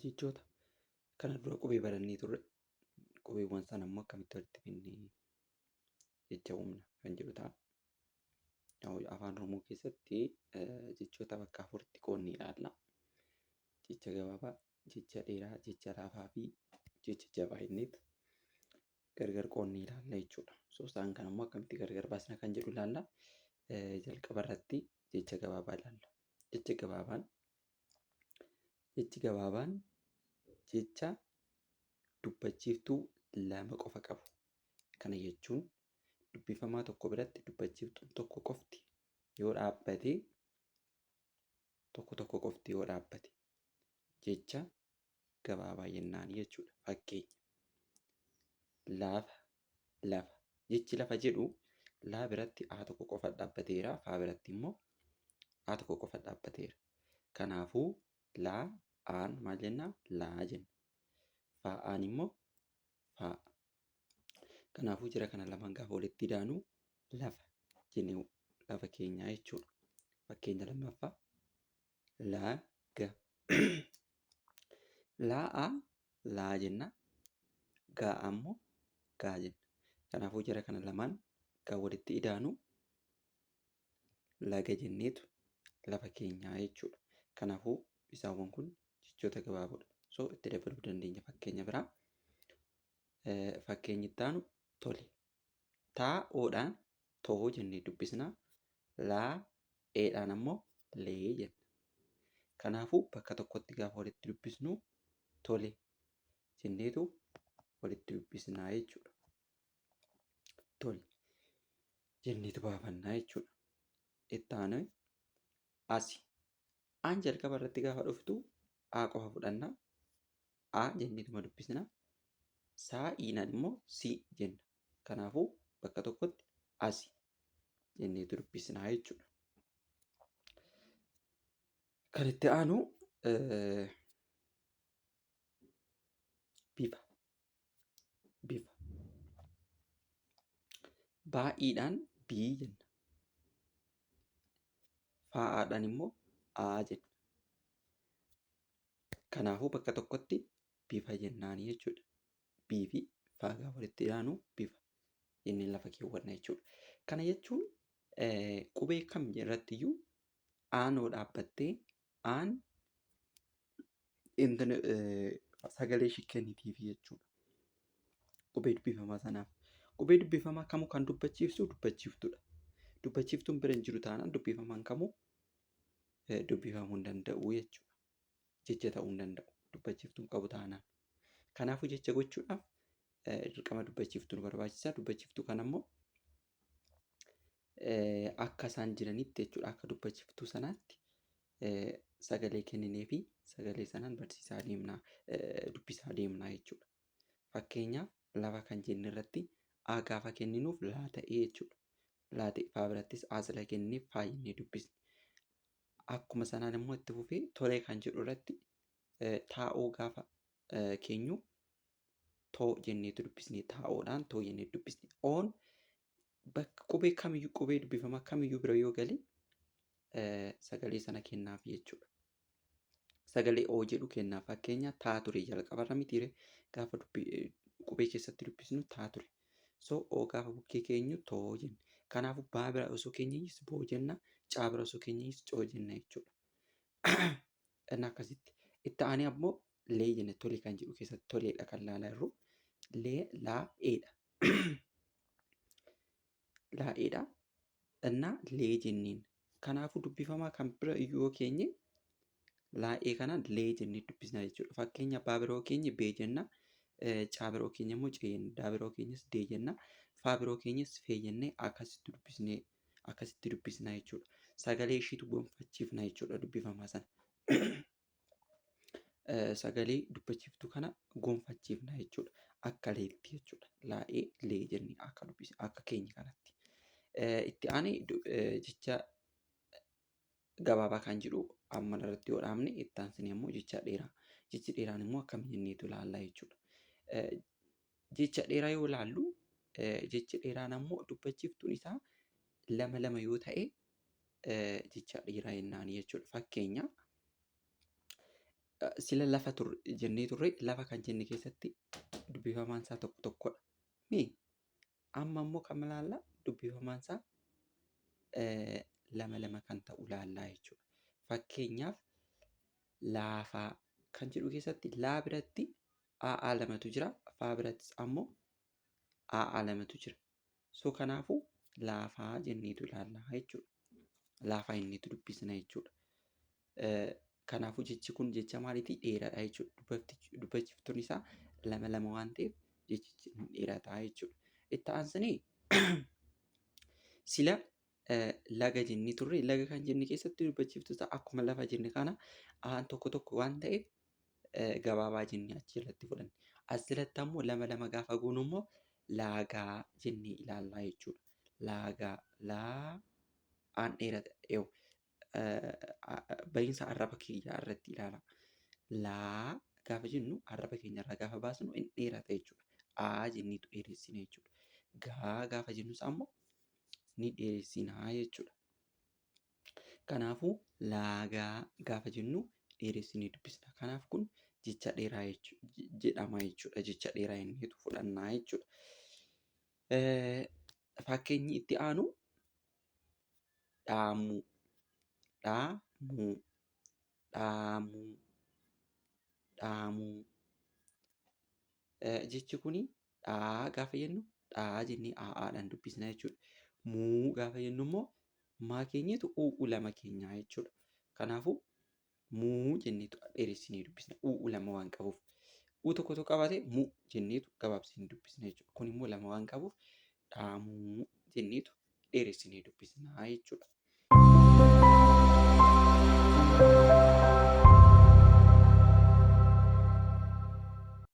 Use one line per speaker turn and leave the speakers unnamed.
jechoota kana dura qubee barannee turre. Qubeewwan sana immoo akkamitti walitti fidnee jecha uumna kan jedhu ta'a. Afaan Oromoo keessatti jechoota bakka afuritti qoodnee ilaalla. Jecha gabaabaa, jecha dheeraa, jecha laafaa fi jecha jabaa jenneetu gargar qoodnee ilaalla jechuudha. Isaan kana immoo akkamitti gargar baasna kan jedhu ilaalla. Jalqaba irratti jecha gabaabaa ilaalla. Jechi gabaabaan jecha dubbachiiftuu lama qofa qabu. Kana jechuun dubbifamaa tokko biratti dubbachiiftuun tokko qofti yoo dhaabbate jecha gabaabaa jennaan jechuudha. Fakkeenya lafa. Jechi lafa jedhu laa biratti a tokko qofa dhaabbateera, faa biratti immoo a tokko qofa dhaabbateera. Kanaafuu laa aan maal jennaa? Laa jenna. Faa'aan immoo faa. Kanaafuu jira kana lamaan gaafa walitti idaanu lafa jennee lafa keenyaa jechuudha. Fakkeenya lammaffaa laga. Laa laa jenna. Gaa immoo gaa jenna. Kanaafuu jira kana lamaan gaafa walitti idaanu laga jenneetu lafa keenyaa jechuudha. Kanaafuu isaawwan kun jechoota gabaaboodha. Itti dabaluu dandeenya fakkeenya biraa. Fakkeenyi itti aanu tole. Taa'oodhaan too jennee dubbisna. Laa'eedhaan ammoo lee jenna. Kanaafuu bakka tokkotti gaafa walitti dubbisnu tole jenneetu walitti dubbisnaa jechuudha. Tole jenneetu baafannaa jechuudha. Itti aanu asi. Aan jalqaba irratti gaafa dhuftu a qofa fudhannaa. A jenneetuma dubbisna. Saa'iinaan immoo si jenna. Kanaafuu bakka tokkotti asi jenneetu dubbisnaa jechuudha. Kan itti aanu bifa. Baay'eedhaan bii jenna. Faa'aadhaan immoo aa jenna. Kanaafuu bakka tokkotti bifa jennaanii jechuudha. Bii fi faa gaafa walitti idaanu bifa jennee lafa keewwanna jechuudha. Kana jechuun qubee kam irrattiyyuu aanoo dhaabbattee aan sagalee ishii kennitiif jechuudha. Qubee dubbifamaa sanaaf. Qubee dubbifamaa kamuu kan dubbachiiftu dubbachiiftuudha. Dubbachiiftuun bira hin jiru taanaan dubbifamaan kamuu dubbifamuu hin danda'u jechuudha. Jecha ta'uu hin danda'u. Dubbachiiftuun qabu taanaan. Kanaafuu jecha gochuudhaaf dirqama dubbachiiftuu nu barbaachisa. Dubbachiiftuu kana immoo akka isaan jiranitti jechuudha. Akka dubbachiiftuu sanaatti sagalee kenninee fi sagalee sanaan barsiisaa deemnaa, dubbisaa deemnaa jechuudha. Fakkeenyaaf lafa kan jenne irratti a gaafa kenninuuf laa ta'ee jechuudha. Laa ta'e faa birattis a sila kennineef faa jennee dubbisne. Akkuma sanaan immoo itti fufee tolee kan jedhu irratti taa'oo gaafa keenyu too jenneetu dubbisne. Taa'oodhaan too jennee dubbisne. Oon bakka qubee kamiyyuu qubee dubbifamaa kamiyyuu bira yoo gale sagalee sana kennaaf jechuudha. Sagalee oo jedhu kennaaf. Fakkeenya taa ture jalqabarra mitiire gaafa qubee keessatti dubbisnu taa ture. Oo gaafa bukkee keenyu too jenna. Kanaafuu baa bira osoo keenyis boo jenna. Caa bira osoo keenyis coo jenna jechuudha. Inni akkasitti. Itti aanee ammoo lee jenna. Tole kan jedhu keessatti toleedha kan ilaalaa jirru. Laa'eedha. Laa'eedha. Innaa lee jenneen. Kanaafuu dubbifamaa kan bira yoo keenye laa'ee kanaan lee jennee dubbisnaa jechuudha. Fakkeenya baa biroo keenye bee jenna. Caa biroo keenya immoo cee jenna. Daa biroo keenyas dee jenna. Faa biroo keenyas fee jennee akkasitti dubbisnaa jechuudha. Sagalee ishiitu gonfachiifna jechuudha dubbifamaa sana. Sagalee dubbachiiftuu kana gonfachiifna jechuudha. Akka leetti jechuudha. Laa'ee lee jennee akka keenya kanatti. Itti aanee jecha gabaabaa kan jedhu amma irratti yoo dhaabne itti aansinee immoo jecha dheeraa. Jechi dheeraan immoo akkam jenneetu ilaallaa jechuudha. Jecha dheeraa yoo ilaallu jechi dheeraan ammoo dubbachiiftuun isaa lama yoo ta'e jecha dheeraa jennaanii jechuudha. Fakkeenya sila lafa jennee turre lafa kan jenne keessatti dubbifamaan isaa tokko tokkodha. Amma immoo kan ilaalla dubbifamaan isaa lama lama kan ta'u ilaallaa jechuudha. Fakkeenyaaf laafaa kan jedhu keessatti laa biratti a'aa lamatu jira. Faa birattis ammoo a'aa lamatu jira. So kanaafuu laafaa jenneetu ilaallaa jechuudha. Laafaa jenneetu dubbisna jechuudha. Kanaafuu jechi kun jecha maaliitii? Dheeraadha jechuudha. Dubbachiftuun isaa lama lama waan ta'eef jechichi ni dheerataa jechuudha. Itti aansinee sila laga jennee turre laga kan jenne keessatti dubbachiftuu isaa akkuma lafa jenne kana aan tokko tokko waan ta'eef gabaabaa jennee achi jalatti fudhanne. As jalatti ammoo lama lama gaafa goonu immoo laagaa jennee ilaallaa jechuudha. Laagaa laa aan dheerata bahiinsa arraba keenyaa irratti ilaala. Laa gaafa jennu arraba keenya irraa gaafa baasnu in dheerata jechuudha. Aa jenneetu dheeressina jechuudha. Gaa gaafa jennus ammoo ni dheeressinaa jechuudha. Kanaafuu laagaa gaafa jennu dheeressinee dubbisna. Kanaaf kun jecha dheeraa jedhama jechuudha. Jecha dheeraa jenneetu fudhannaa jechuudha. Fakkeenyi itti aanu dhaamuu. Dhaamuu. Dhaamuu. Dhaamuu. Jechi kuni dhaa gaafa jennu dhaa jennee aa'aadhaan dubbisna jechuudha. Muu gaafa jennu immoo maa keenyatu u'u lama keenyaa jechuudha. Kanaafuu muu jenneetu dheeressinee dubbisna. U'u lama waan qabuuf. U tokkotu qabaate mu jenneetu gabaabsinee dubbisna jechuudha. Kun immoo lama waan qabuuf dhaamuu jenneetu dheeressinee dubbisna jechuudha.